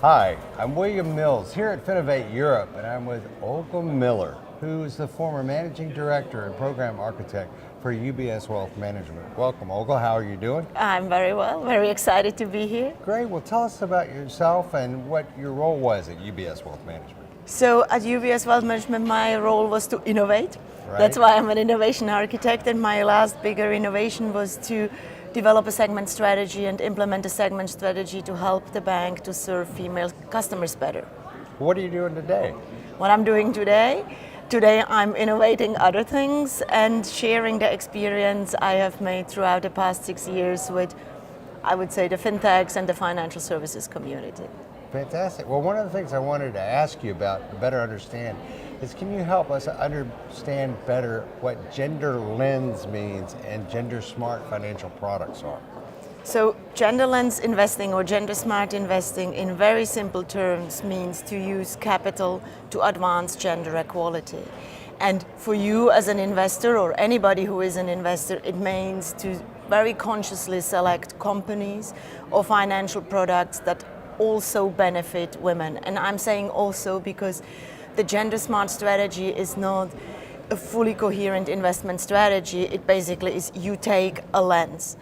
Hi, I'm William Mills here at Finovate Europe, and I'm with Olga Miler, who is the former Managing Director and Program Architect for UBS Wealth Management. Welcome, Olga. How are you doing? I'm very well, very excited to be here. Great. Well, tell us about yourself and what your role was at UBS Wealth Management. So at UBS Wealth Management, my role was to innovate. Right. That's why I'm an innovation architect, and my last bigger innovation was to develop a segment strategy and implement a segment strategy to help the bank to serve female customers better. What are you doing today? What I'm doing today I'm innovating other things and sharing the experience I have made throughout the past 6 years with, I would say, the fintechs and the financial services community. Fantastic. Well, one of the things I wanted to ask you about to better understand is, can you help us understand better what gender lens means and gender smart financial products are? So gender lens investing or gender smart investing in very simple terms means to use capital to advance gender equality. And for you as an investor or anybody who is an investor, it means to very consciously select companies or financial products that also benefit women. And I'm saying also because the gender smart strategy is not a fully coherent investment strategy. It basically is you take a lens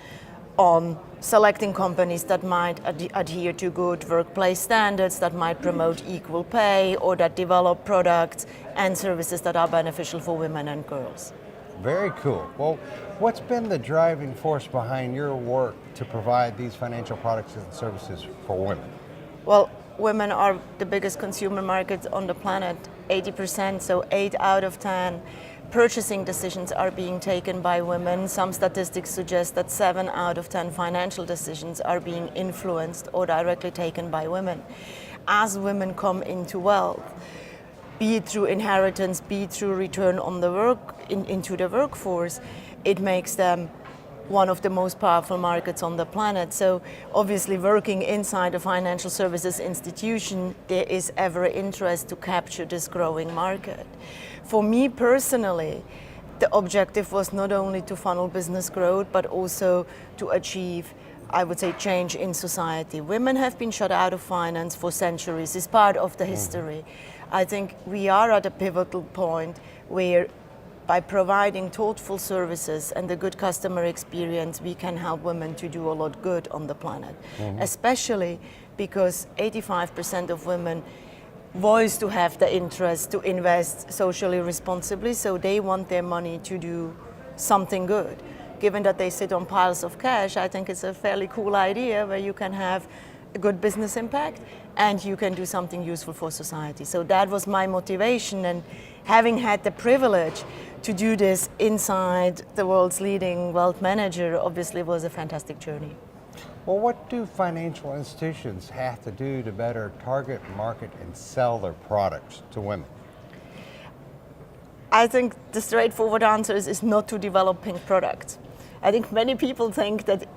on selecting companies that might adhere to good workplace standards, that might promote equal pay, or that develop products and services that are beneficial for women and girls. Very cool. Well, what's been the driving force behind your work to provide these financial products and services for women? Well, women are the biggest consumer market on the planet, 80%, so 8 out of 10 purchasing decisions are being taken by women. Some statistics suggest that 7 out of 10 financial decisions are being influenced or directly taken by women. As women come into wealth, be it through inheritance, be it through return on the into the workforce, it makes them one of the most powerful markets on the planet. So obviously working inside a financial services institution, there is every interest to capture this growing market. For me personally, the objective was not only to funnel business growth, but also to achieve, I would say, change in society. Women have been shut out of finance for centuries. It's part of the history. I think we are at a pivotal point where by providing thoughtful services and a good customer experience, we can help women to do a lot good on the planet. Especially because 85% of women voice to have the interest to invest socially responsibly, so they want their money to do something good. Given that they sit on piles of cash, I think it's a fairly cool idea where you can have a good business impact and you can do something useful for society. So that was my motivation, and having had the privilege to do this inside the world's leading wealth manager obviously was a fantastic journey. Well, what do financial institutions have to do to better target, market, and sell their products to women? I think the straightforward answer is not to develop pink products. I think many people think that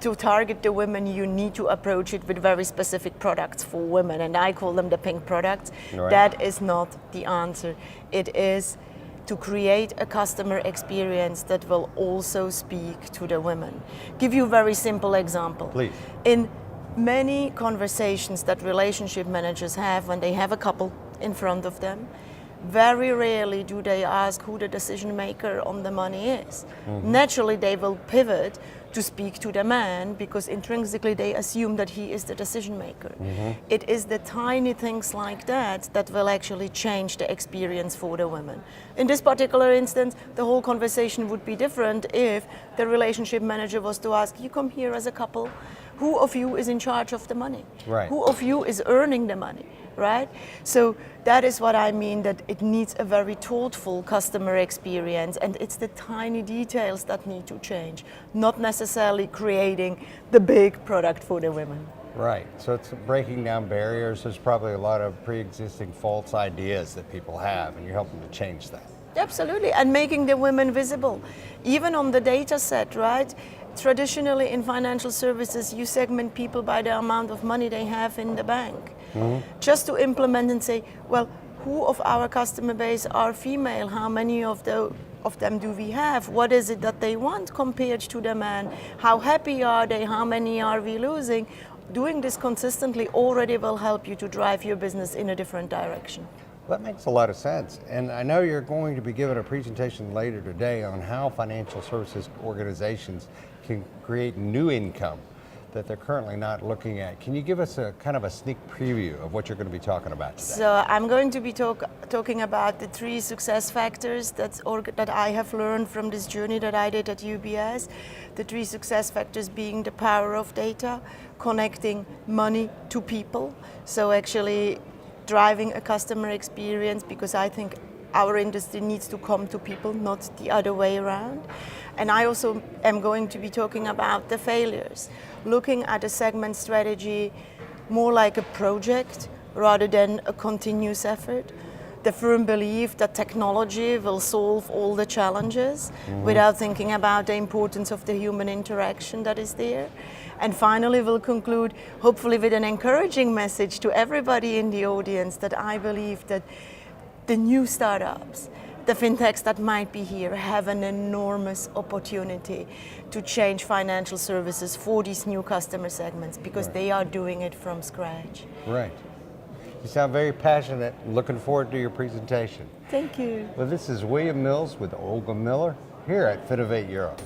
to target the women, you need to approach it with very specific products for women, and I call them the pink products. Right. That is not the answer. It is to create a customer experience that will also speak to the women. Give you a very simple example. Please. In many conversations that relationship managers have when they have a couple in front of them, very rarely do they ask who the decision maker on the money is. Naturally, they will pivot to speak to the man because intrinsically they assume that he is the decision maker. It is the tiny things like that that will actually change the experience for the women. In this particular instance, the whole conversation would be different if the relationship manager was to ask, you come here as a couple, who of you is in charge of the money? Right. Who of you is earning the money? Right? So that is what I mean, that it needs a very thoughtful customer experience, and it's the tiny details that need to change, not necessarily creating the big product for the women. Right, so it's breaking down barriers. There's probably a lot of pre-existing false ideas that people have, and you're helping to change that. Absolutely, and making the women visible. Even on the data set, right? Traditionally in financial services, you segment people by the amount of money they have in the bank. Just to implement and say, well, who of our customer base are female? How many of them do we have? What is it that they want compared to the man? How happy are they? How many are we losing? doing this consistently already will help you to drive your business in a different direction. That makes a lot of sense. And I know you're going to be giving a presentation later today on how financial services organizations can create new income that they're currently not looking at. Can you give us a kind of a sneak preview of what you're going to be talking about today? So I'm going to be talking about the 3 success factors that I have learned from this journey that I did at UBS. The 3 success factors being the power of data, connecting money to people, so actually driving a customer experience, because I think our industry needs to come to people, not the other way around. And I also am going to be talking about the failures, looking at a segment strategy more like a project rather than a continuous effort. The firm belief that technology will solve all the challenges without thinking about the importance of the human interaction that is there. And finally, we'll conclude hopefully with an encouraging message to everybody in the audience that I believe that the new startups, the fintechs that might be here, have an enormous opportunity to change financial services for these new customer segments, because they are doing it from scratch. Right. You sound very passionate. Looking forward to your presentation. Thank you. Well, this is William Mills with Olga Miler here at Finovate Europe.